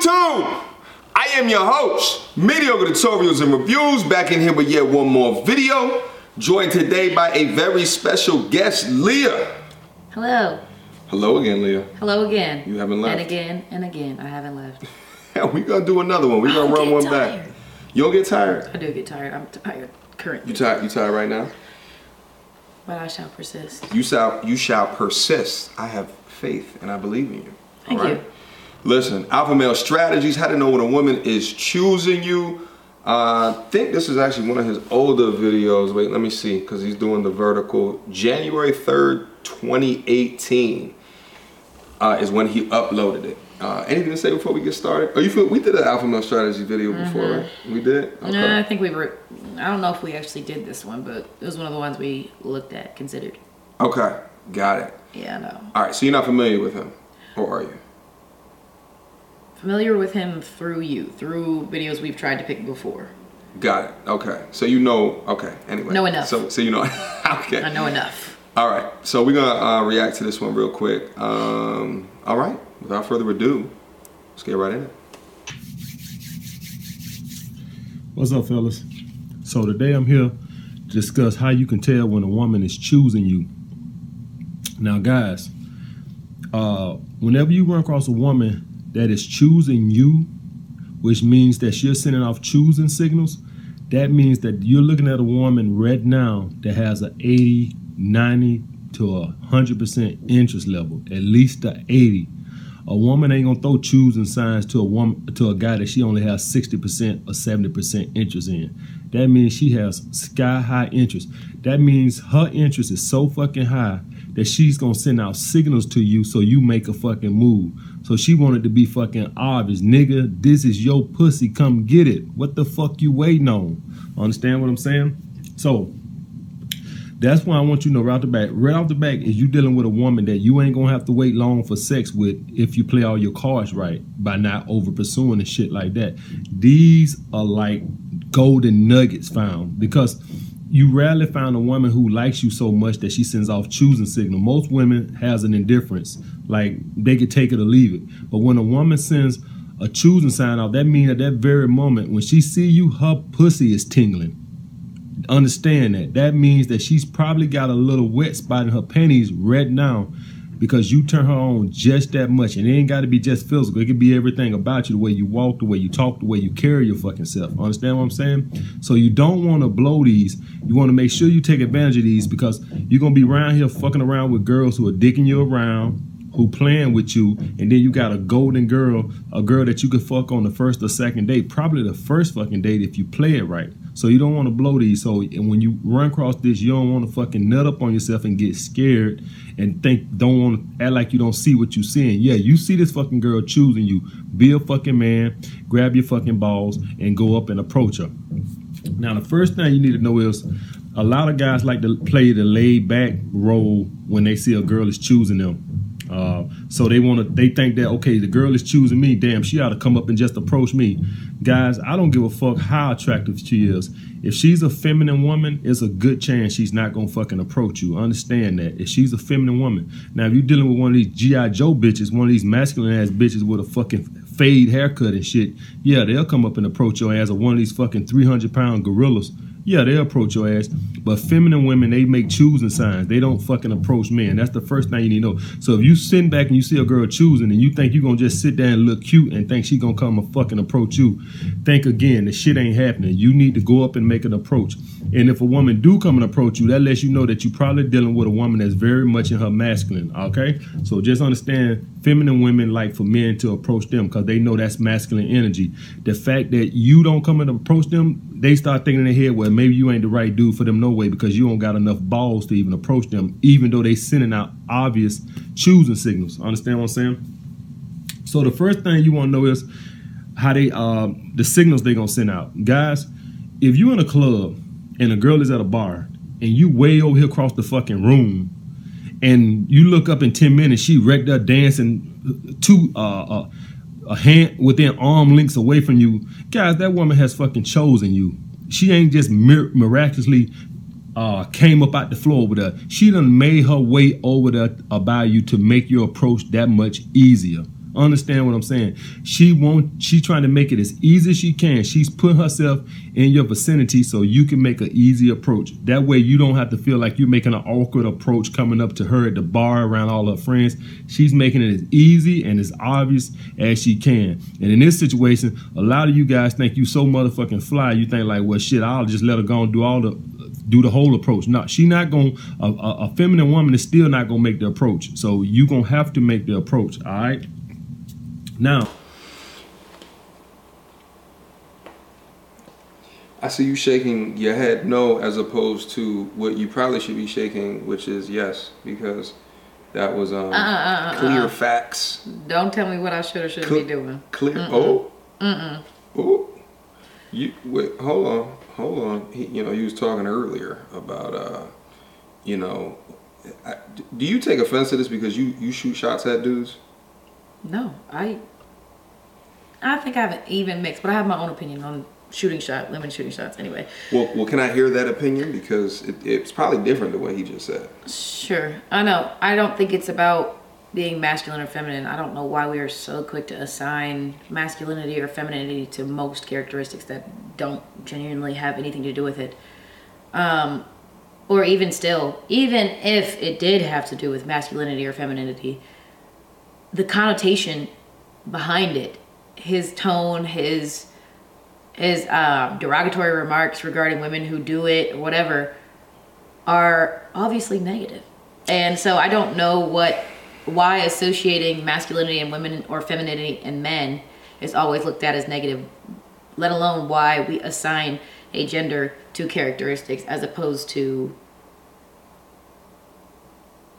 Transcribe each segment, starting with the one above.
YouTube! I am your host, Mediocre Tutorials and Reviews, back in here with yet one more video. Joined today by a very special guest, Leah. Hello. Hello again, Leah. Hello again. You haven't left. And again, and again, I haven't left. We gonna do another one. We gonna run one back. You don't get tired? I do get tired. I'm tired currently. You tired right now? But I shall persist. You shall persist. I have faith and I believe in you. Thank you. Listen, alpha male strategies, how to know when a woman is choosing you. I think this is actually one of his older videos. Wait, let me see, because he's doing the vertical. January 3rd, 2018 is when he uploaded it. Anything to say before we get started? Oh, you feel we did an alpha male strategy video before, right? We did? Okay. No, I think we were, I don't know if we actually did this one, but it was one of the ones we looked at, considered. Okay, got it. Yeah, I know. All right, so you're not familiar with him, or are you? Familiar with him through videos we've tried to pick before. Got it. Okay. So you know. Okay. Anyway. Know enough. So you know. Okay. I know enough. All right. So we're gonna react to this one real quick. All right. Without further ado, let's get right in it. What's up, fellas? So today I'm here to discuss how you can tell when a woman is choosing you. Now, guys, whenever you run across a woman that is choosing you, which means that you're sending off choosing signals, that means that you're looking at a woman right now that has an 80, 90 to 100% interest level, at least a 80. A woman ain't gonna throw choosing signs to a guy that she only has 60% or 70% interest in. That means she has sky high interest. That means her interest is so fucking high that she's gonna send out signals to you so you make a fucking move. So she wanted to be fucking obvious. Nigga, this is your pussy, come get it. What the fuck you waiting on? Understand what I'm saying? So that's why I want you to know right off the back is you dealing with a woman that you ain't gonna have to wait long for sex with if you play all your cards right by not over pursuing and shit like that. These are like golden nuggets found, because you rarely find a woman who likes you so much that she sends off choosing signal. Most women has an indifference, like they could take it or leave it. But when a woman sends a choosing sign off, that means at that very moment when she see you, her pussy is tingling. Understand that. That means that she's probably got a little wet spot in her panties right now because you turn her on just that much. And it ain't got to be just physical. It could be everything about you, the way you walk, the way you talk, the way you carry your fucking self. Understand what I'm saying? So you don't want to blow these. You want to make sure you take advantage of these, because you're going to be around here fucking around with girls who are dicking you around, who playing with you, and then you got a golden girl, a girl that you could fuck on the first or second date, probably the first fucking date if you play it right. So you don't want to blow these. So and when you run across this, you don't want to fucking nut up on yourself and get scared and don't want to act like you don't see what you're seeing. Yeah, you see this fucking girl choosing you. Be a fucking man, grab your fucking balls, and go up and approach her. Now, the first thing you need to know is a lot of guys like to play the laid back role when they see a girl is choosing them. So they think that, okay, the girl is choosing me, damn, she ought to come up and just approach me. Guys, I don't give a fuck how attractive she is. If she's a feminine woman, it's a good chance she's not gonna fucking approach you. Understand that. If she's a feminine woman. Now, if you're dealing with one of these G.I. Joe bitches, one of these masculine ass bitches with a fucking fade haircut and shit, yeah, they'll come up and approach your ass. Or one of these fucking 300-pound gorillas, yeah, they'll approach your ass. But feminine women, they make choosing signs. They don't fucking approach men. That's the first thing you need to know. So if you sit back and you see a girl choosing and you think you're going to just sit there and look cute and think she's going to come and fucking approach you, think again. The shit ain't happening. You need to go up and make an approach. And if a woman do come and approach you, that lets you know that you're probably dealing with a woman that's very much in her masculine, okay? So just understand, feminine women like for men to approach them because they know that's masculine energy. The fact that you don't come and approach them, they start thinking in their head, well, maybe you ain't the right dude for them no way because you don't got enough balls to even approach them, even though they sending out obvious choosing signals. Understand what I'm saying? So the first thing you want to know is how the signals they gonna send out. Guys, if you in a club and a girl is at a bar and you way over here across the fucking room and you look up in 10 minutes, she wrecked up dancing to a hand within arm lengths away from you, guys, that woman has fucking chosen you. She ain't just miraculously came up out the floor over there. She done made her way over there about you to make your approach that much easier. Understand what I'm saying? She trying to make it as easy as she can. She's put herself in your vicinity so you can make an easy approach. That way you don't have to feel like you're making an awkward approach coming up to her at the bar around all her friends. She's making it as easy and as obvious as she can. And in this situation, a lot of you guys think you so motherfucking fly. You think like, well, shit, I'll just let her go and do the whole approach. No, she not gonna. A feminine woman is still not gonna make the approach. So you gonna have to make the approach. All right. Now, I see you shaking your head no, as opposed to what you probably should be shaking, which is yes, because that was clear facts. Don't tell me what I should or shouldn't be doing. Clear. Oh. Oh. You wait. Hold on. You was talking earlier about do you take offense to this because you shoot shots at dudes? No, I think I have an even mix, but I have my own opinion on limited shooting shots anyway. Well, can I hear that opinion? Because it's probably different the way he just said. Sure, I know. I don't think it's about being masculine or feminine. I don't know why we are so quick to assign masculinity or femininity to most characteristics that don't genuinely have anything to do with it. Or even still, even if it did have to do with masculinity or femininity, the connotation behind it, his tone, his derogatory remarks regarding women who do it or whatever, are obviously negative. And so I don't know why associating masculinity in women or femininity in men is always looked at as negative, let alone why we assign a gender to characteristics as opposed to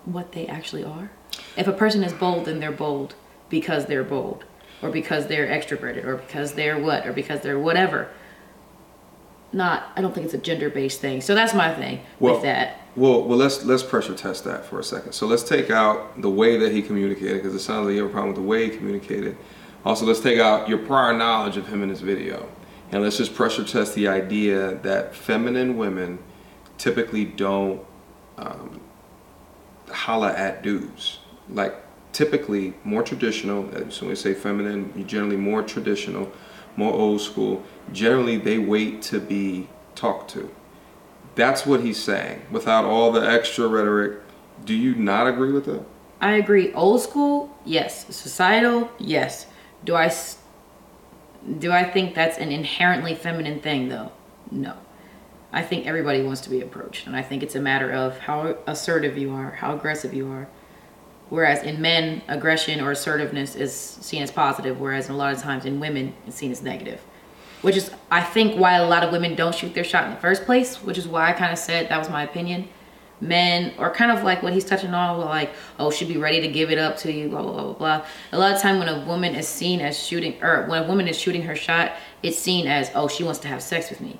what they actually are. If a person is bold, then they're bold because they're bold, or because they're extroverted, or because they're what, or because they're whatever. I don't think it's a gender-based thing. So that's my thing with that. Well, let's pressure test that for a second. So let's take out the way that he communicated, because it sounds like you have a problem with the way he communicated. Also, let's take out your prior knowledge of him in this video. And let's just pressure test the idea that feminine women typically don't holla at dudes. Like, typically more traditional, so when we say feminine, you're generally more traditional, more old school. Generally, they wait to be talked to. That's what he's saying, without all the extra rhetoric. Do you not agree with that? I agree. Old school, yes. Societal, yes. Do I think that's an inherently feminine thing, though? No. I think everybody wants to be approached, and I think it's a matter of how assertive you are, how aggressive you are. Whereas in men, aggression or assertiveness is seen as positive, whereas a lot of times in women, it's seen as negative. Which is, I think, why a lot of women don't shoot their shot in the first place, which is why I kind of said that was my opinion. Men, or kind of like what he's touching on, like, oh, she'd be ready to give it up to you, blah, blah, blah, blah. A lot of time when a woman is seen as shooting, or when a woman is shooting her shot, it's seen as, oh, she wants to have sex with me.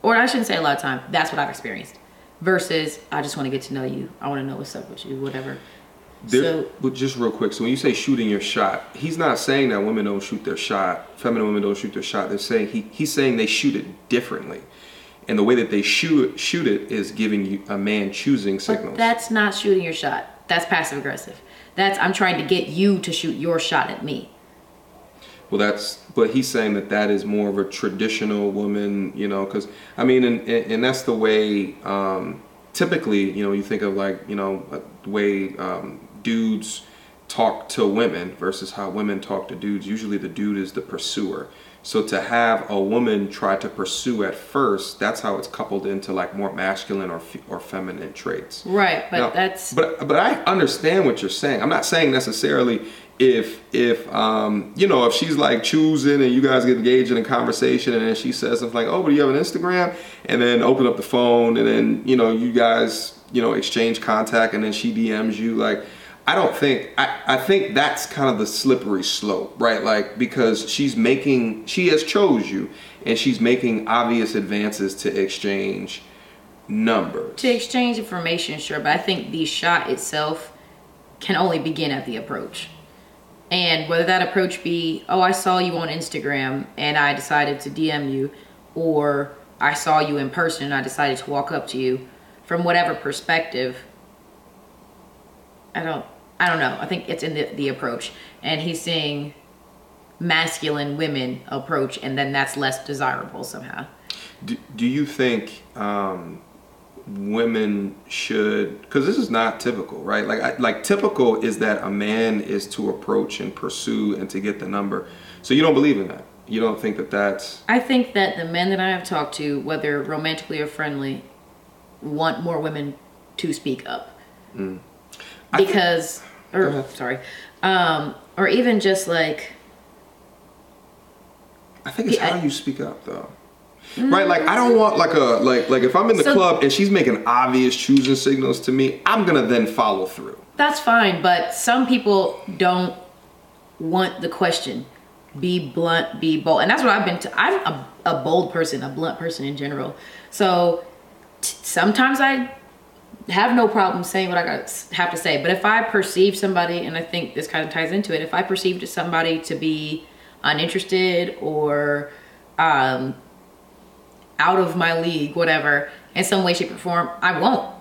Or I shouldn't say a lot of time, that's what I've experienced. Versus, I just want to get to know you. I want to know what's up with you, whatever. But just real quick, so when you say shooting your shot, he's not saying that women don't shoot their shot, feminine women don't shoot their shot. They're saying he's saying they shoot it differently. And the way that they shoot it is giving you a man choosing signals. But that's not shooting your shot. That's passive aggressive. That's, I'm trying to get you to shoot your shot at me. Well, but he's saying that is more of a traditional woman, because, I mean, and that's the way, typically, you think of like, the way dudes talk to women versus how women talk to dudes. Usually the dude is the pursuer. So to have a woman try to pursue at first, that's how it's coupled into like more masculine or feminine traits. Right, but now, But I understand what you're saying. I'm not saying necessarily if she's like choosing and you guys get engaged in a conversation and then she says something like, oh, but do you have an Instagram? And then open up the phone and then, you guys, exchange contact and then she DMs you. Like, I think that's kind of the slippery slope, right? Like, because she has chose you and she's making obvious advances to exchange numbers. To exchange information, sure, but I think the shot itself can only begin at the approach. And whether that approach be, oh, I saw you on Instagram and I decided to DM you, or I saw you in person and I decided to walk up to you, from whatever perspective, I don't know. I think it's in the approach. And he's seeing masculine women approach, and then that's less desirable somehow. Do you think women should, because this is not typical, right? Like typical is that a man is to approach and pursue and to get the number. So you don't believe in that? You don't think that that's... I think that the men that I have talked to, whether romantically or friendly, want more women to speak up. Because, or even just like... I think it's how you speak up, though. Right? Like, I don't want like if I'm in the club and she's making obvious choosing signals to me, I'm going to then follow through. That's fine, but some people don't want the question. Be blunt, be bold. And that's what I've been I'm a bold person, a blunt person in general. So sometimes I have no problem saying what I have to say. But if I perceive somebody, and I think this kind of ties into it, if I perceive somebody to be uninterested or out of my league, whatever, in some way, shape, or form, I won't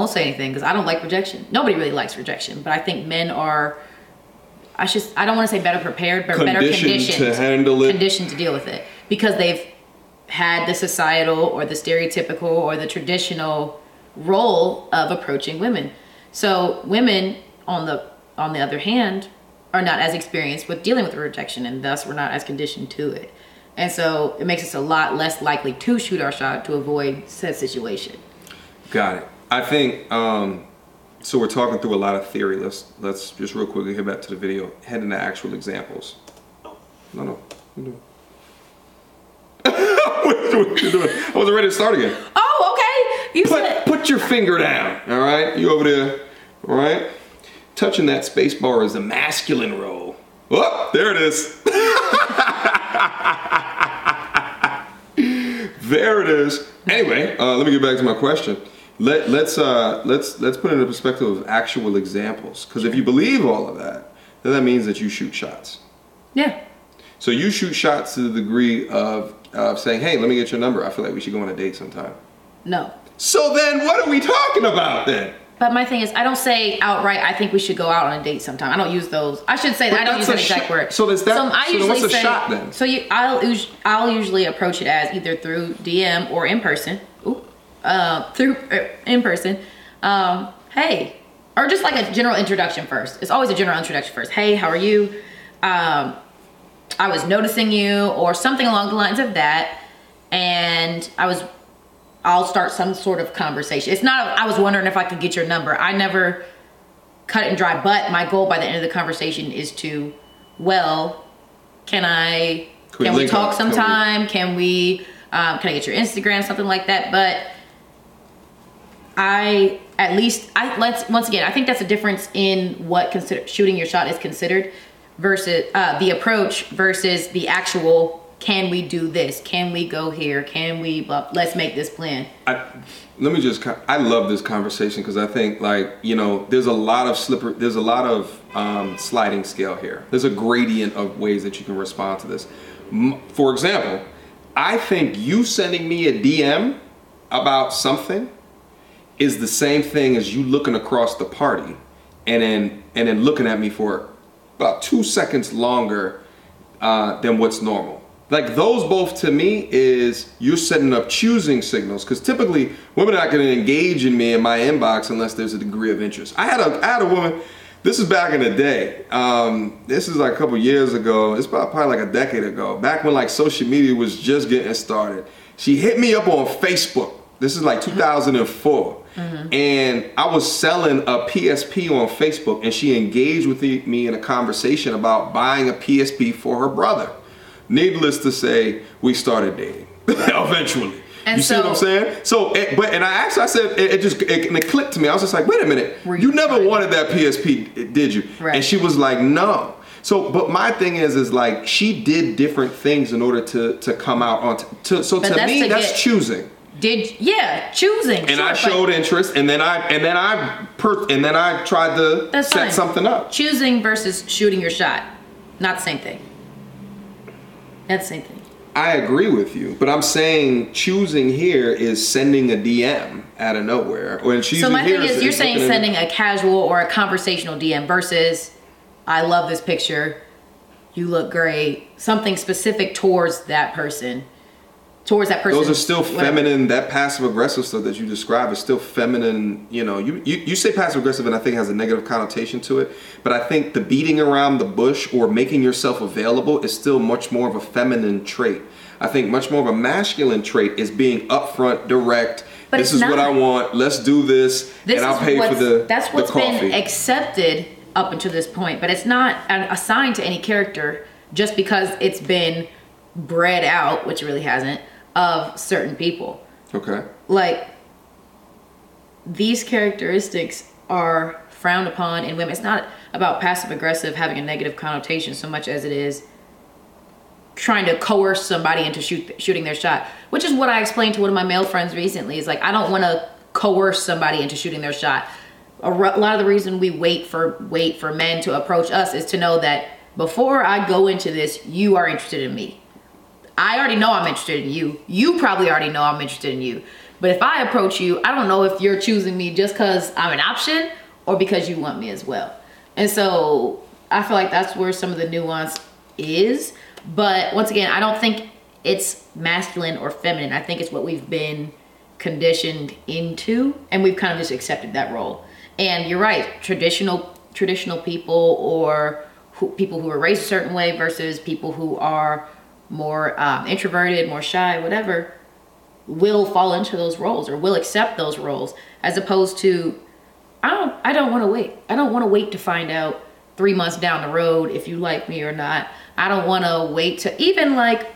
say anything because I don't like rejection. Nobody really likes rejection, but I think men are... I don't want to say better prepared, but better conditioned to handle it. Conditioned to deal with it. Because they've had the societal or the stereotypical or the traditional role of approaching women. So women, on the other hand, are not as experienced with dealing with rejection, and thus we're not as conditioned to it. And so it makes us a lot less likely to shoot our shot to avoid said situation. Got it. I think... so we're talking through a lot of theory. Let's just real quickly get back to the video, head into actual examples. No. What you doing? I wasn't ready to start again. Oh, okay. Put your finger down, all right? You over there, all right? Touching that space bar is the masculine role. Oh, there it is. There it is. Anyway, let me get back to my question. Let's put it in the perspective of actual examples. Because if you believe all of that, then that means that you shoot shots. Yeah. So you shoot shots to the degree of saying, hey, let me get your number. I feel like we should go on a date sometime. No. So then what are we talking about then? But my thing is, I don't say outright, I think we should go out on a date sometime. I don't use those. I should say that. I don't use that exact word. So there's that. So what's a shot then? So I'll usually approach it as either through DM or in person. Through in person. Hey, or just like a general introduction first. It's always a general introduction first. Hey, how are you? I was noticing you, or something along the lines of that. And I'll start some sort of conversation. It's not, I was wondering if I could get your number. I never cut it and dry, but my goal by the end of the conversation is to, well, can we talk sometime? Can I get your Instagram, something like that? But once again, I think that's a difference in what shooting your shot is considered versus the approach versus the actual, can we do this? Can we go here? Can we, let's make this plan. I love this conversation because I think, like, you know, there's a lot of sliding scale here. There's a gradient of ways that you can respond to this. For example, I think you sending me a DM about something is the same thing as you looking across the party and then looking at me for about 2 seconds longer than what's normal. Like, those both to me is you're setting up choosing signals, because typically women are not going to engage in me in my inbox unless there's a degree of interest. I had a woman, this is back in the day, this is like a couple years ago, it's probably like a decade ago, back when like social media was just getting started. She hit me up on Facebook. This is like 2004. Mm-hmm. And I was selling a PSP on Facebook, and she engaged with me in a conversation about buying a PSP for her brother. Needless to say, we started dating eventually. And you see what I'm saying? So, I said, it clicked to me. I was just like, wait a minute, you never wanted that PSP, did you? Right. And she was like, no. So, but my thing is like, she did different things in order to come out on. So to me, that's choosing. Choosing. And I showed interest, and then I tried to set something up. Choosing versus shooting your shot, not the same thing. That's the same thing. I agree with you, but I'm saying choosing here is sending a DM out of nowhere. Or so my thing is, you're saying sending a casual or a conversational DM versus, I love this picture, you look great, something specific towards that person. Those are still feminine. That passive aggressive stuff that you describe is still feminine. You know, you say passive aggressive, and I think it has a negative connotation to it. But I think the beating around the bush or making yourself available is still much more of a feminine trait. I think much more of a masculine trait is being upfront, direct. But this is what I want. Let's do this, and I'll pay for the That's what's coffee. Been accepted up until this point, but it's not assigned to any character just because it's been bred out, which it really hasn't, of certain people. Okay. Like, these characteristics are frowned upon in women. It's not about passive aggressive having a negative connotation so much as it is trying to coerce somebody into shooting their shot, which is what I explained to one of my male friends recently. Is like, I don't want to coerce somebody into shooting their shot. A lot of the reason we wait for men to approach us is to know that before I go into this, you are interested in me. I already know I'm interested in you. You probably already know I'm interested in you. But if I approach you, I don't know if you're choosing me just because I'm an option or because you want me as well. And so I feel like that's where some of the nuance is. But once again, I don't think it's masculine or feminine. I think it's what we've been conditioned into, and we've kind of just accepted that role. And you're right, traditional people or people who are raised a certain way versus people who are more introverted, more shy, whatever, will fall into those roles or will accept those roles, as opposed to, I don't want to wait. I don't want to wait to find out 3 months down the road if you like me or not. I don't want to wait to, even like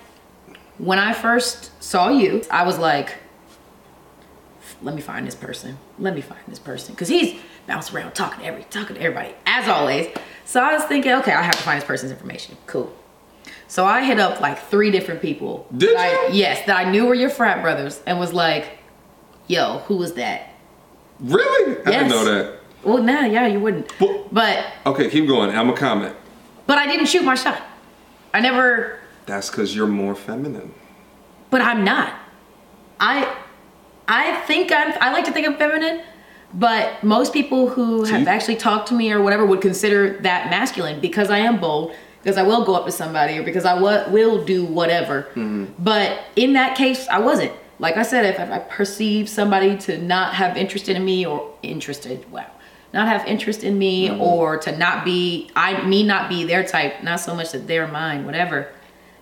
when I first saw you, I was like, let me find this person. Let me find this person. Because he's bouncing around talking to everybody, as always. So I was thinking, okay, I have to find this person's information. Cool. So I hit up like 3 different people. Did you? Yes, that I knew were your frat brothers, and was like, yo, who was that? Really? I didn't know that. Well, nah, yeah, you wouldn't. Well, but okay, keep going. I'm a comment. But I didn't shoot my shot. I never. That's because you're more feminine. But I'm not. I like to think I'm feminine, but most people who have actually talked to me or whatever would consider that masculine, because I am bold, because I will go up to somebody, or because I will do whatever. Mm-hmm. But in that case, I wasn't. Like I said, if I perceive somebody to not have interest in me or not have interest in me, mm-hmm. or to not be their type, not so much that they're mine, whatever,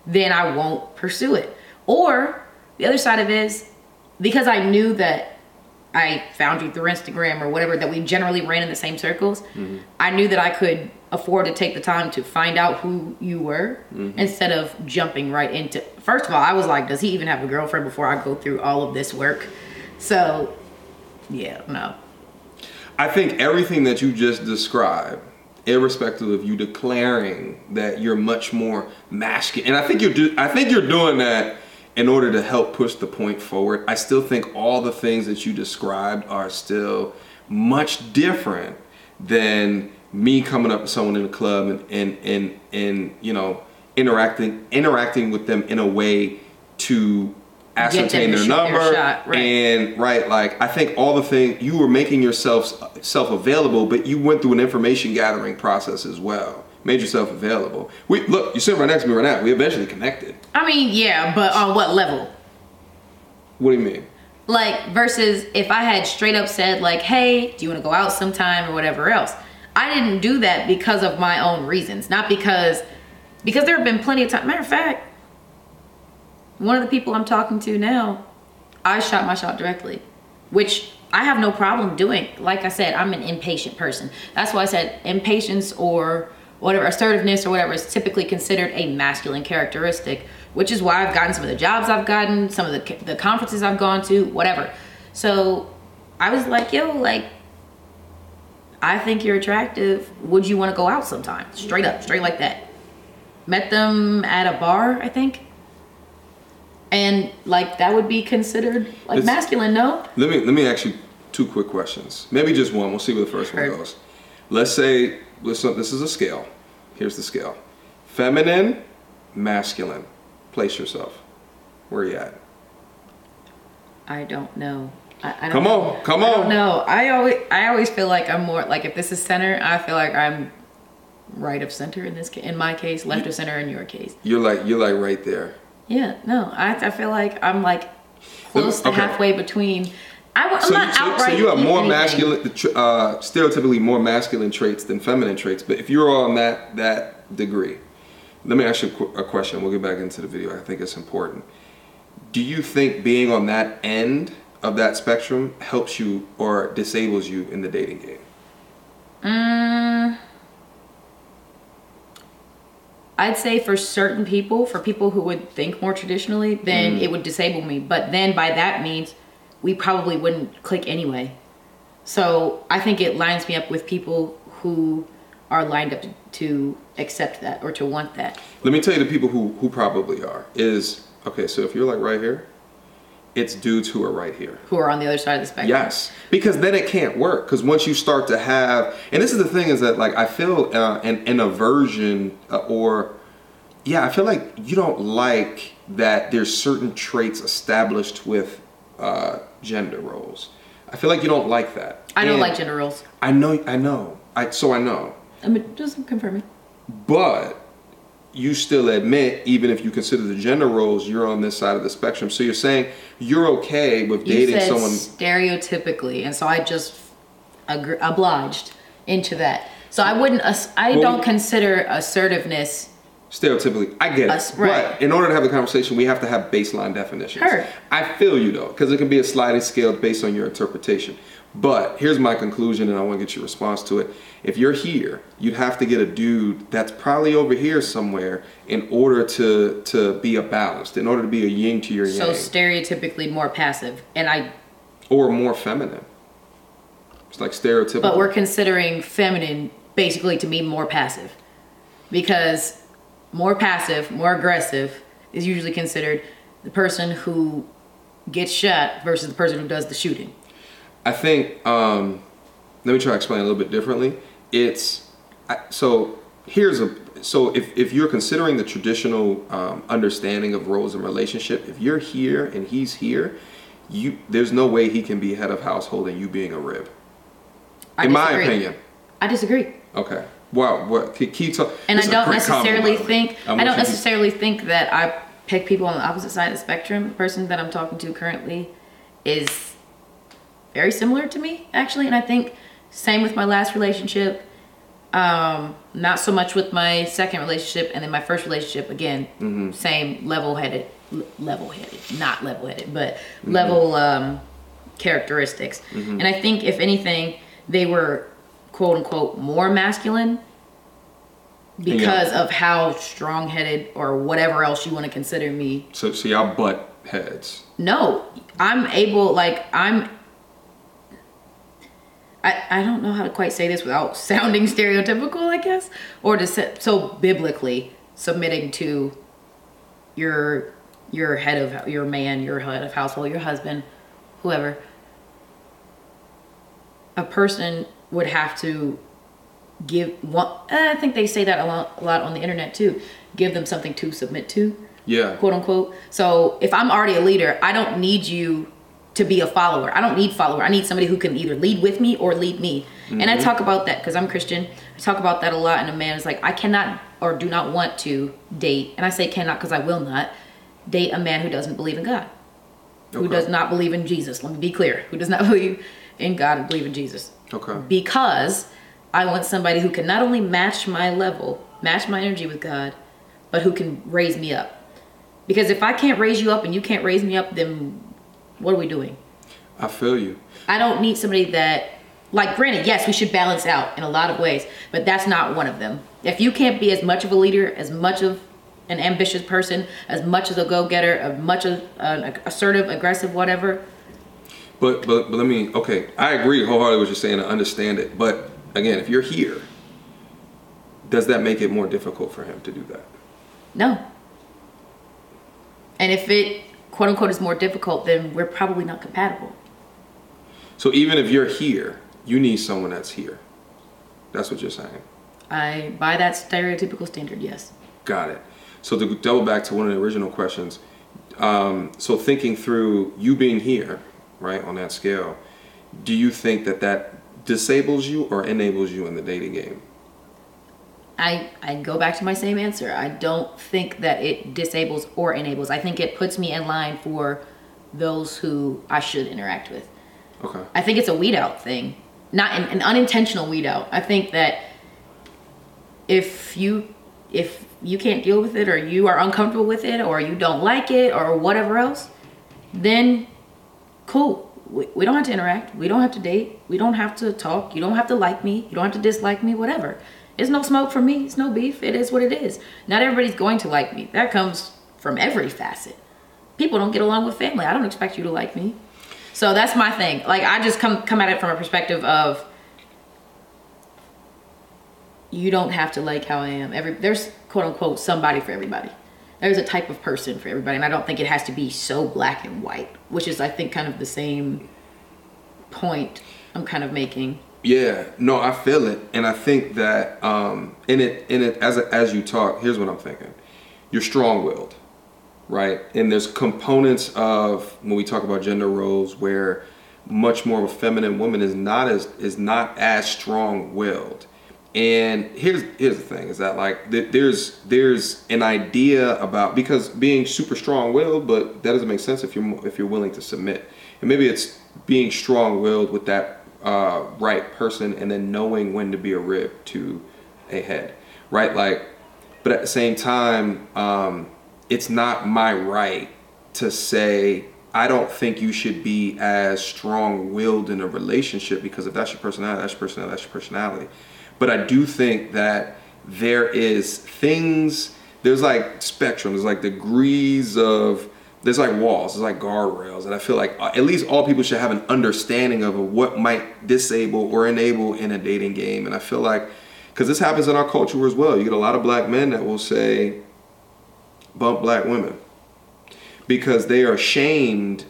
then I won't pursue it. Or the other side of it is, because I knew that I found you through Instagram or whatever, that we generally ran in the same circles, mm-hmm. I knew that I could afford to take the time to find out who you were, mm-hmm. instead of jumping right into. First of all, I was like, does he even have a girlfriend before I go through all of this work? So yeah, no. I think everything that you just described, irrespective of you declaring that you're much more masculine, and I think you're doing that in order to help push the point forward. I still think all the things that you described are still much different than me coming up to someone in a club and you know, interacting with them in a way to ascertain their number, and like I think all the things you were making yourself available, but you went through an information gathering process as well. Made yourself available. Look, you sit right next to me right now. We eventually connected. I mean, yeah, but on what level? What do you mean? Like, versus if I had straight up said like, hey, do you want to go out sometime or whatever else? I didn't do that because of my own reasons, not because there have been plenty of time. Matter of fact, one of the people I'm talking to now, I shot my shot directly, which I have no problem doing. Like I said, I'm an impatient person. That's why I said impatience or whatever, assertiveness or whatever, is typically considered a masculine characteristic, which is why I've gotten some of the jobs I've gotten, some of the conferences I've gone to, whatever. So I was like, yo, like, I think you're attractive. Would you want to go out sometime? Straight like that. Met them at a bar, I think. And like, that would be considered like masculine, no? Let me ask you 2 quick questions. Maybe just one. We'll see where the first one goes. Let's say, this is a scale. Here's the scale. Feminine, masculine. Place yourself. Where are you at? I don't know. I don't Come know. on, come I on. don't know. I always feel like I'm more like, if this is center, I feel like I'm right of center in my case, left of center in your case. You're like right there. Yeah, no, I feel like I'm like close to halfway between. I'm not outright. So you have more anything. masculine, stereotypically more masculine traits than feminine traits. But if you're on that degree, let me ask you a question. We'll get back into the video. I think it's important. Do you think being on that end of that spectrum helps you or disables you in the dating game? I'd say for certain people, for people who would think more traditionally, then it would disable me. But then by that means, we probably wouldn't click anyway. So I think it lines me up with people who are lined up to accept that or to want that. Let me tell you the people who probably are. Okay, so if you're like right here, it's dudes who are right here. Who are on the other side of the spectrum. Yes, because then it can't work. Because once you start to have, and this is the thing, is that like I feel an aversion I feel like you don't like that there's certain traits established with gender roles. I feel like you don't like that. I don't like gender roles. I know. I know. I mean, just confirming. But you still admit, even if you consider the gender roles, you're on this side of the spectrum. So you're saying you're okay with dating someone stereotypically, and so I just obliged into that. So I wouldn't. I don't consider assertiveness stereotypically. I get it. Right. But in order to have the conversation, we have to have baseline definitions. Sure. I feel you though, because it can be a sliding scale based on your interpretation. But here's my conclusion, and I want to get your response to it. If you're here, you'd have to get a dude that's probably over here somewhere in order to be a balanced, in order to be a yin to your yang. So stereotypically more passive, or more feminine. It's like stereotypical. But we're considering feminine basically to mean more passive, because more passive, more aggressive is usually considered the person who gets shot versus the person who does the shooting. I think, let me try to explain a little bit differently. So if you're considering the traditional understanding of roles in relationship, if you're here and he's here, there's no way he can be head of household and you being a rib. In my opinion. I disagree. Okay. Wow. What? Keep talking. And I don't necessarily think that I pick people on the opposite side of the spectrum. The person that I'm talking to currently is very similar to me, actually. And I think same with my last relationship. Not so much with my second relationship, and then my first relationship, again, same level-headed, not level-headed, but level characteristics. And I think if anything, they were quote-unquote more masculine because of how strong-headed or whatever else you want to consider me. So y'all butt heads. No, I don't know how to quite say this without sounding stereotypical, I guess, or so biblically submitting to your head of your man, your head of household, your husband, whoever. A person would have to I think they say that a lot on the internet too. Give them something to submit to. Yeah. Quote unquote. So if I'm already a leader, I don't need you to be a follower. I don't need follower. I need somebody who can either lead with me or lead me. And I talk about that because I'm Christian. I talk about that a lot. And a man is like, I cannot or do not want to date. And I say cannot because I will not date a man who doesn't believe in God. Okay. Who does not believe in Jesus. Let me be clear. Who does not believe in God and believe in Jesus. Okay. Because I want somebody who can not only match my level, match my energy with God, but who can raise me up. Because if I can't raise you up and you can't raise me up, then what are we doing? I feel you. I don't need somebody that, like, granted, yes, we should balance out in a lot of ways, but that's not one of them. If you can't be as much of a leader, as much of an ambitious person, as much as a go-getter, as much of an assertive, aggressive, whatever. But let me, okay, I agree wholeheartedly with what you're saying. I understand it. But again, if you're here, does that make it more difficult for him to do that? No. And if it, quote unquote, is more difficult, then we're probably not compatible. So even if you're here, you need someone that's here. That's what you're saying. By that stereotypical standard, yes. Got it. So to double back to one of the original questions, So thinking through you being here, right, on that scale, do you think that that disables you or enables you in the dating game? I go back to my same answer. I don't think that it disables or enables. I think it puts me in line for those who I should interact with. Okay. I think it's a weed out thing, not an unintentional weed out. I think that if you can't deal with it, or you are uncomfortable with it, or you don't like it, or whatever else, then cool. We don't have to interact. We don't have to date. We don't have to talk. You don't have to like me. You don't have to dislike me, whatever. It's no smoke for me. It's no beef. It is what it is. Not everybody's going to like me. That comes from every facet. People don't get along with family. I don't expect you to like me. So that's my thing. Like, I just come at it from a perspective of, you don't have to like how I am. There's quote unquote somebody for everybody. There's a type of person for everybody. And I don't think it has to be so black and white, which is, I think, kind of the same point I'm kind of making. Yeah, no, I feel it. And I think that in it as you talk, here's what I'm thinking. You're strong-willed, right? And there's components of, when we talk about gender roles, where much more of a feminine woman is not as strong-willed. And here's the thing, is that like there's an idea about, because being super strong-willed, but that doesn't make sense if you're willing to submit. And maybe it's being strong-willed with that right person, and then knowing when to be a rib to a head, right? Like, but at the same time, it's not my right to say, I don't think you should be as strong-willed in a relationship, because if that's your personality, that's your personality, that's your personality. But I do think that there's like spectrum, there's like degrees of, there's like walls, there's like guardrails, and I feel like at least all people should have an understanding of what might disable or enable in a dating game. And I feel like, because this happens in our culture as well, you get a lot of black men that will say, bump black women, because they are ashamed,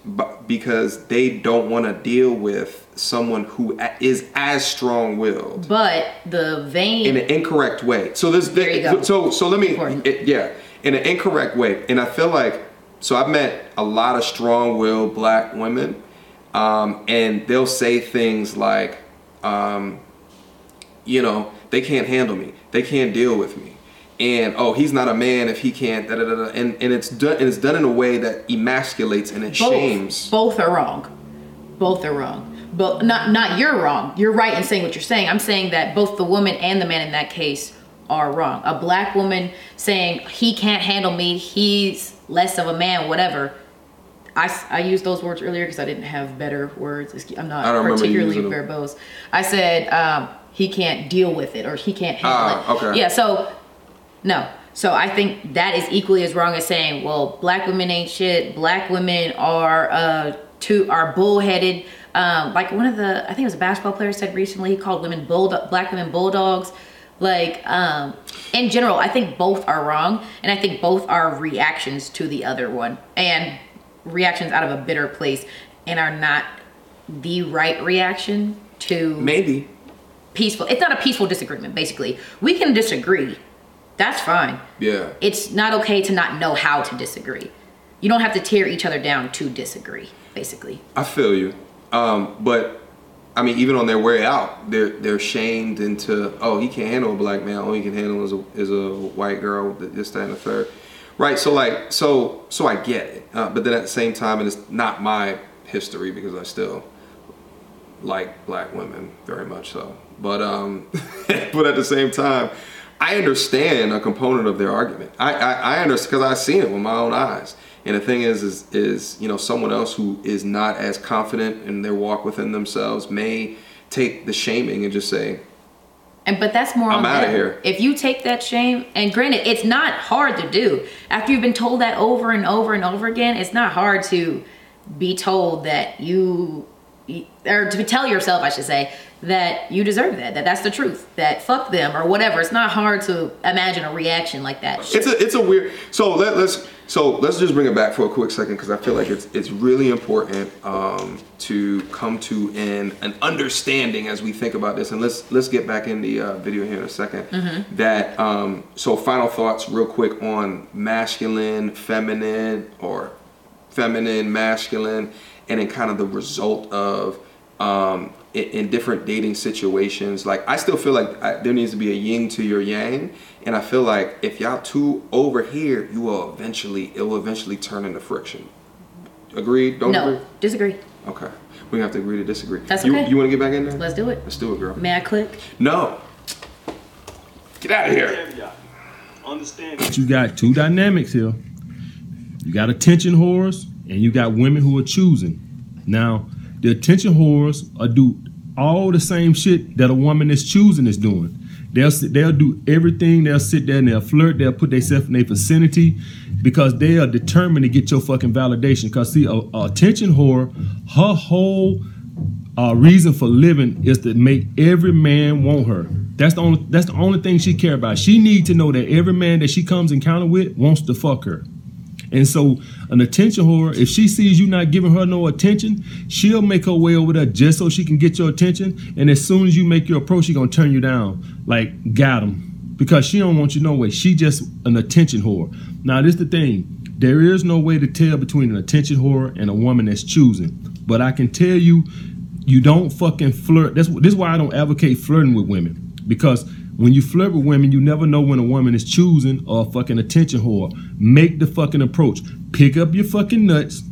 because they don't want to deal with someone who is as strong-willed, but the vein in an incorrect way. So there you go. So let me, in an incorrect way. And I feel like, so I've met a lot of strong-willed black women, and they'll say things like, you know, they can't handle me, they can't deal with me, and oh, he's not a man if he can't, and it's done in a way that emasculates and it shames. Both are wrong. Both are wrong. But not you're wrong. You're right in saying what you're saying. I'm saying that both the woman and the man in that case are wrong. A black woman saying he can't handle me, he's less of a man, whatever. I used those words earlier because I didn't have better words. I'm not particularly verbose. I said he can't deal with it, or he can't handle it. Okay. Yeah, so no. So I think that is equally as wrong as saying, well, black women ain't shit. Black women are bullheaded. Like one of the, I think it was a basketball player said recently, he called black women bulldogs. Like, in general, I think both are wrong, and I think both are reactions to the other one, and reactions out of a bitter place, and are not the right reaction to maybe peaceful. It's not a peaceful disagreement, basically. We can disagree. That's fine. Yeah. It's not okay to not know how to disagree. You don't have to tear each other down to disagree, basically. I feel you. But I mean, even on their way out, they're shamed into, oh, he can't handle a black man. All he can handle is a white girl, this, that, and the third. Right, so like, so I get it. But then at the same time, and it's not my history, because I still like black women very much so. But but at the same time, I understand a component of their argument. I understand, because I've seen it with my own eyes. And the thing is, you know, someone else who is not as confident in their walk within themselves may take the shaming and just say, but that's more on them. I'm out of here. If you take that shame, and granted, it's not hard to do. After you've been told that over and over and over again, it's not hard to be told that or to tell yourself, I should say, that you deserve that's the truth, that fuck them or whatever. It's not hard to imagine a reaction like that. It's a weird, so let's just bring it back for a quick second, because I feel like it's really important to come to an understanding as we think about this. And let's get back in the video here in a second. Mm-hmm. That so final thoughts real quick on masculine, feminine, or feminine, masculine, and then kind of the result of in different dating situations. Like, I still feel like there needs to be a yin to your yang, and I feel like if y'all too over here, it will eventually turn into friction. Agreed? Don't agree? No, disagree. Okay, we have to agree to disagree. That's okay. You want to get back in there? Let's do it. Let's do it, girl. May I click? No. Get out of here. Understand. But you got two dynamics here. You got attention whores and you got women who are choosing. Now, the attention whores do all the same shit that a woman that's choosing is doing. They'll do everything. They'll sit there and they'll flirt. They'll put themselves in their vicinity because they are determined to get your fucking validation. Because see, a attention whore, her whole reason for living is to make every man want her. That's the only thing she care about. She need to know that every man that she comes encounter with wants to fuck her. And so an attention whore, if she sees you not giving her no attention, she'll make her way over there just so she can get your attention. And as soon as you make your approach, she gonna turn you down. Like, got him. Because she don't want you no way. She just an attention whore. Now, this the thing. There is no way to tell between an attention whore and a woman that's choosing. But I can tell you, you don't fucking flirt. This is why I don't advocate flirting with women. Because when you flirt with women, you never know when a woman is choosing or a fucking attention whore. Make the fucking approach. Pick up your fucking nuts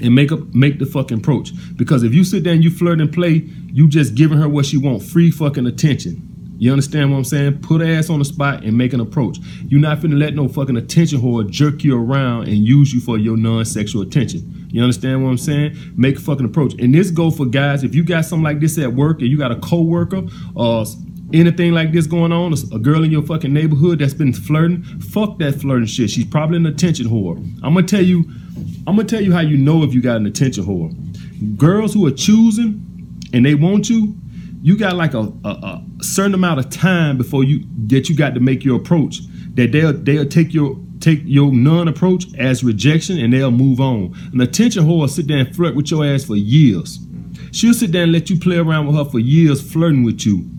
and make the fucking approach. Because if you sit there and you flirt and play, you just giving her what she want. Free fucking attention. You understand what I'm saying? Put her ass on the spot and make an approach. You're not finna let no fucking attention whore jerk you around and use you for your non-sexual attention. You understand what I'm saying? Make a fucking approach. And this go for guys. If you got something like this at work, or you got a co-worker or anything like this going on, a girl in your fucking neighborhood that's been flirting, fuck that flirting shit. She's probably an attention whore. I'm gonna tell you how you know if you got an attention whore. Girls who are choosing and they want you, you got like a certain amount of time before you got to make your approach. That they'll take your non-approach as rejection and they'll move on. An attention whore will sit there and flirt with your ass for years. She'll sit there and let you play around with her for years, flirting with you.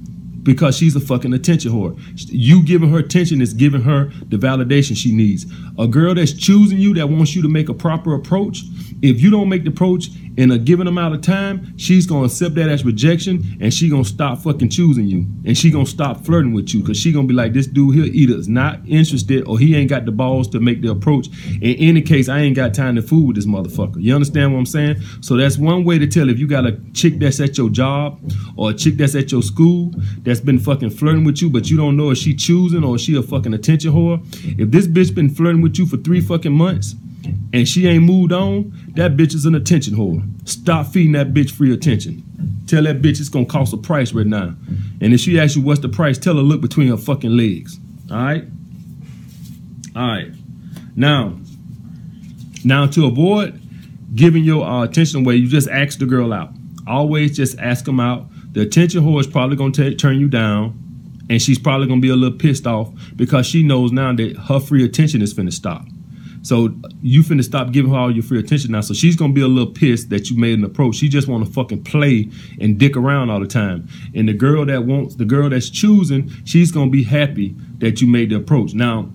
Because she's a fucking attention whore. You giving her attention is giving her the validation she needs. A girl that's choosing you, that wants you to make a proper approach, if you don't make the approach in a given amount of time, she's gonna accept that as rejection and she gonna stop fucking choosing you. And she gonna stop flirting with you because she gonna be like, this dude here either is not interested or he ain't got the balls to make the approach. In any case, I ain't got time to fool with this motherfucker. You understand what I'm saying? So that's one way to tell if you got a chick that's at your job or a chick that's at your school that's been fucking flirting with you, but you don't know if she choosing or if she a fucking attention whore. If this bitch been flirting with you for 3 fucking months and she ain't moved on, that bitch is an attention whore. Stop feeding that bitch free attention. Tell that bitch it's gonna cost a price right now. And if she asks you what's the price, tell her look between her fucking legs. Alright? Alright. Now to avoid giving your attention away, you just ask the girl out. Always just ask them out. The attention whore is probably gonna turn you down, and she's probably gonna be a little pissed off because she knows now that her free attention is finna stop. So you finna stop giving her all your free attention now. So she's gonna be a little pissed that you made an approach. She just wanna fucking play and dick around all the time. And the girl that's choosing, she's gonna be happy that you made the approach. Now,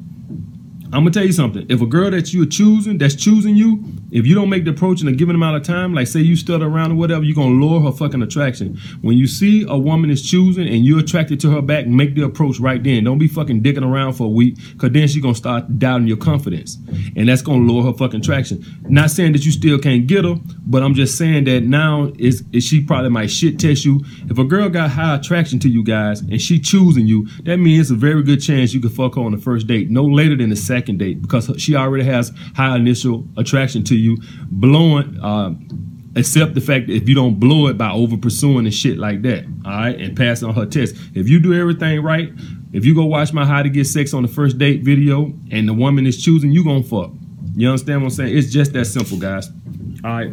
I'm gonna tell you something. If a girl that you're choosing, that's choosing you, if you don't make the approach in a given amount of time, like say you stutter around or whatever, you're gonna lower her fucking attraction. When you see a woman is choosing and you're attracted to her back, make the approach right then. Don't be fucking dicking around for a week, cause then she's gonna start doubting your confidence. And that's gonna lower her fucking attraction. Not saying that you still can't get her, but I'm just saying that now is she probably might shit test you. If a girl got high attraction to you guys and she choosing you, that means it's a very good chance you could fuck her on the first date, no later than the second date, because she already has high initial attraction to you. Blowing, except the fact that if you don't blow it by over pursuing and shit like that, all right, and passing on her test. If you do everything right, if you go watch my How to Get Sex on the First Date video and the woman is choosing, you gonna fuck. You understand what I'm saying? It's just that simple, guys. All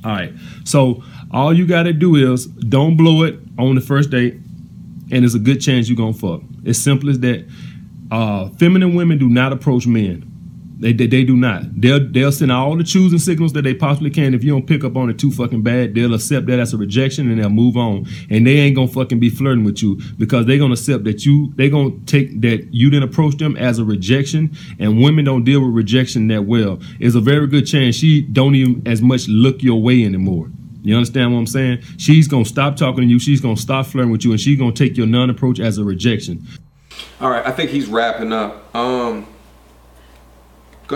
right. So all you gotta do is don't blow it on the first date, and there's a good chance you're gonna fuck. It's simple as that. Feminine women do not approach men. They do not. They'll send all the choosing signals that they possibly can. If you don't pick up on it too fucking bad, they'll accept that as a rejection and they'll move on. And they ain't gonna fucking be flirting with you because they gonna accept that they gonna take that you didn't approach them as a rejection. And women don't deal with rejection that well. It's a very good chance she don't even as much look your way anymore. You understand what I'm saying? She's gonna stop talking to you. She's gonna stop flirting with you, and she's gonna take your non-approach as a rejection. All right, I think he's wrapping up. Go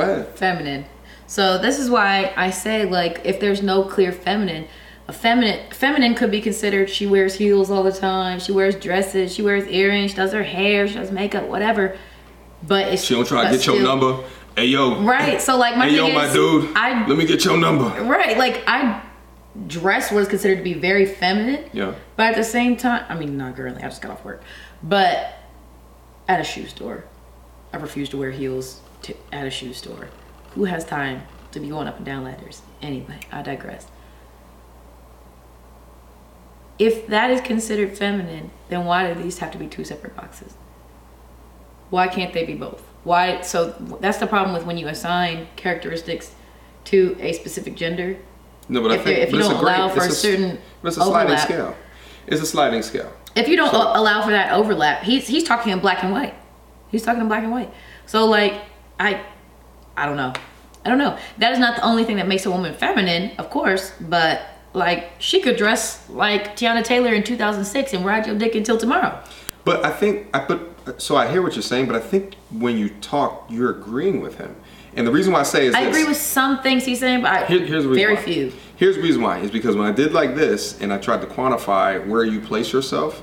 ahead. Feminine. So this is why I say, like, if there's no clear feminine, a feminine could be considered she wears heels all the time, she wears dresses, she wears earrings, she does her hair, she does makeup, whatever. But it's, she don't try to get your number. Hey yo. Right. So like my hey thing yo, my dude. Let me get your number. Right. Like I dress what is considered to be very feminine. Yeah. But at the same time, I mean, not currently. I just got off work. But at a shoe store, I refuse to wear heels at a shoe store. Who has time to be going up and down ladders? Anyway, I digress. If that is considered feminine, then why do these have to be two separate boxes? Why can't they be both? Why? So that's the problem with when you assign characteristics to a specific gender. No, but I think if you don't allow for a certain it's a sliding scale. It's a sliding scale. If you don't allow for that overlap, he's talking in black and white. He's talking in black and white. So like I don't know. I don't know. That is not the only thing that makes a woman feminine, of course, but like she could dress like Tiana Taylor in 2006 and ride your dick until tomorrow. But I hear what you're saying, but I think when you talk, you're agreeing with him. And the reason why I say is I agree with some things he's saying, but here's the reason very why. few. Here's the reason why. Is because when I did like this and I tried to quantify where you place yourself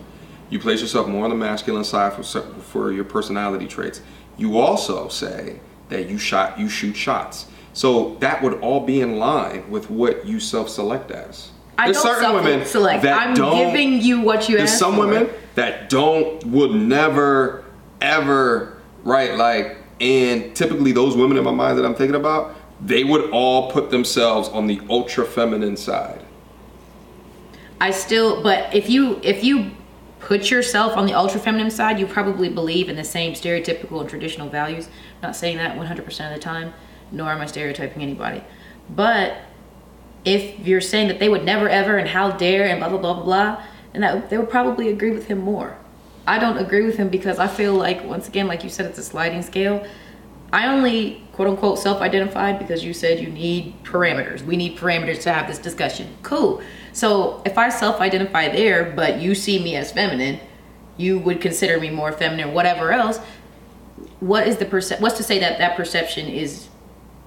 more on the masculine side for your personality traits. You also say that you shoot shots. So that would all be in line with what you self-select as. I don't self-select. I'm giving you what you asked for. There's some women that would never, ever, right, like, and typically those women in my mind that I'm thinking about, they would all put themselves on the ultra feminine side. But if you put yourself on the ultra feminine side, you probably believe in the same stereotypical and traditional values. I'm not saying that 100% of the time, nor am I stereotyping anybody. But if you're saying that they would never ever and how dare and blah, blah, blah, blah, blah, then they would probably agree with him more. I don't agree with him because I feel like, once again, like you said, it's a sliding scale. I only, quote unquote, self-identified because you said you need parameters. We need parameters to have this discussion. Cool. So if I self-identify there, but you see me as feminine, you would consider me more feminine, whatever else. What is what's to say that perception is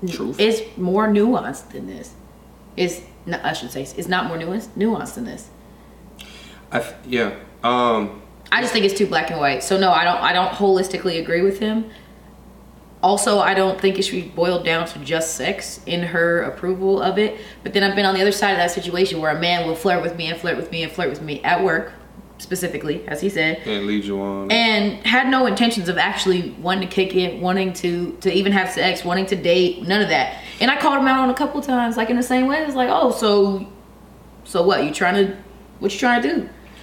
truth? Is more nuanced than this? Is not more nuanced than this. I just think it's too black and white. So no, I don't holistically agree with him. Also, I don't think it should be boiled down to just sex in her approval of it. But then I've been on the other side of that situation where a man will flirt with me and flirt with me and flirt with me at work, specifically, as he said. And lead you on. And had no intentions of actually wanting to kick it, wanting to even have sex, wanting to date, none of that. And I called him out on a couple times, like in the same way. It's like, oh, so what? What you trying to do? You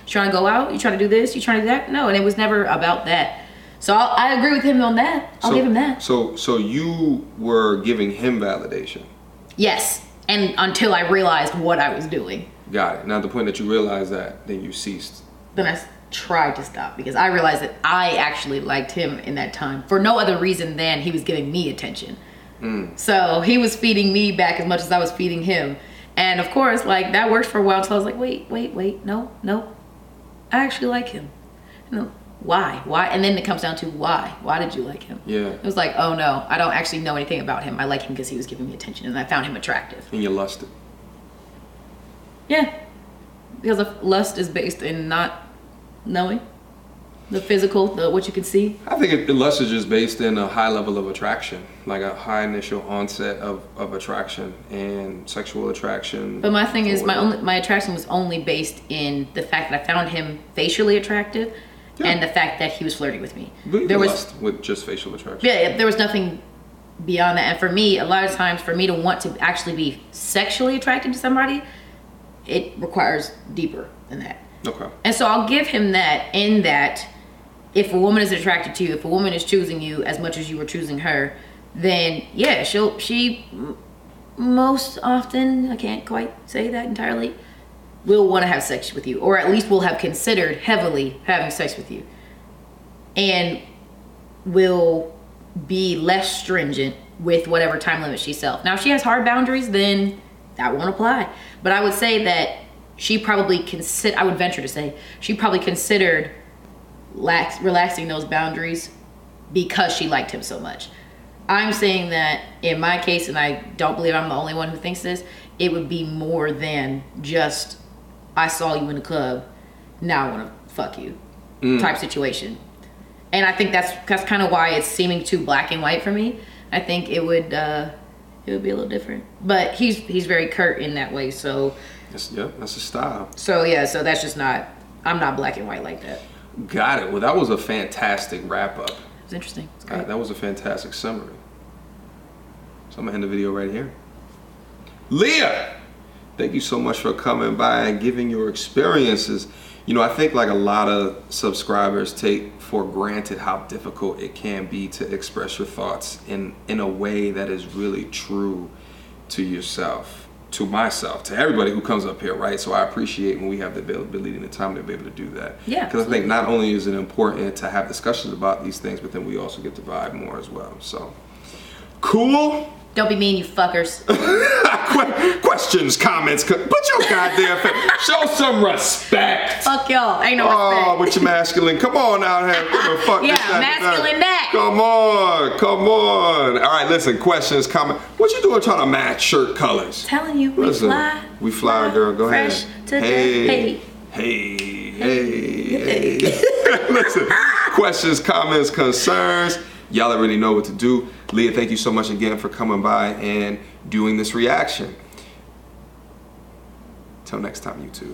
trying to go out? You trying to do this? You trying to do that? No, and it was never about that. So I agree with him on that. I'll give him that. So you were giving him validation? Yes, and until I realized what I was doing. Got it. Now at the point that you realized that, then you ceased. Then I tried to stop because I realized that I actually liked him in that time for no other reason than he was giving me attention. So he was feeding me back as much as I was feeding him. And of course, like that worked for a while until I was like, wait, no. I actually like him. No. Why? And then it comes down to why. Why did you like him? Yeah. It was like, oh no, I don't actually know anything about him. I like him because he was giving me attention and I found him attractive. And you lusted. Yeah. Because lust is based in not knowing the physical, what you can see. I think lust is just based in a high level of attraction, like a high initial onset of attraction and sexual attraction. But my thing is, my attraction was only based in the fact that I found him facially attractive. Yeah. And the fact that he was flirting with me. There was lust with just facial attraction. Yeah, there was nothing beyond that. And for me, a lot of times, for me to want to actually be sexually attracted to somebody, it requires deeper than that. Okay. And so I'll give him that in that if a woman is attracted to you, if a woman is choosing you as much as you were choosing her, then yeah, she most often, I can't quite say that entirely, will want to have sex with you, or at least will have considered heavily having sex with you, and will be less stringent with whatever time limit she set. Now, if she has hard boundaries, then that won't apply. But I would say that she probably I would venture to say she probably considered relaxing those boundaries because she liked him so much. I'm saying that in my case, and I don't believe I'm the only one who thinks this, it would be more than just, I saw you in the club, now I want to fuck you type situation. And I think that's kind of why it's seeming too black and white for me. I think it would be a little different. But he's very curt in that way, so. Yep, that's a style. So yeah, so that's just not, I'm not black and white like that. Got it. Well, that was a fantastic wrap up. It's interesting. It's great. That was a fantastic summary. So I'm gonna end the video right here. Leah, thank you so much for coming by and giving your experiences. You know, I think like a lot of subscribers take for granted how difficult it can be to express your thoughts in a way that is really true to yourself, to myself, to everybody who comes up here, right? So I appreciate when we have the availability and the time to be able to do that. Yeah. Because I think not only is it important to have discussions about these things, but then we also get to vibe more as well. So, cool. Don't be mean, you fuckers. Questions, comments, put your goddamn face. Show some respect. Fuck y'all. Ain't no respect. Oh, with your masculine. Come on out here. Fuck yeah, this, masculine that. Come on. Come on. All right, listen. Questions, comments. What you doing trying to match shirt colors? Telling you, we fly. We fly, girl. Go fresh ahead. To hey. Hey. Listen. Questions, comments, concerns. Y'all already know what to do. Leah, thank you so much again for coming by and doing this reaction. Till next time, YouTube.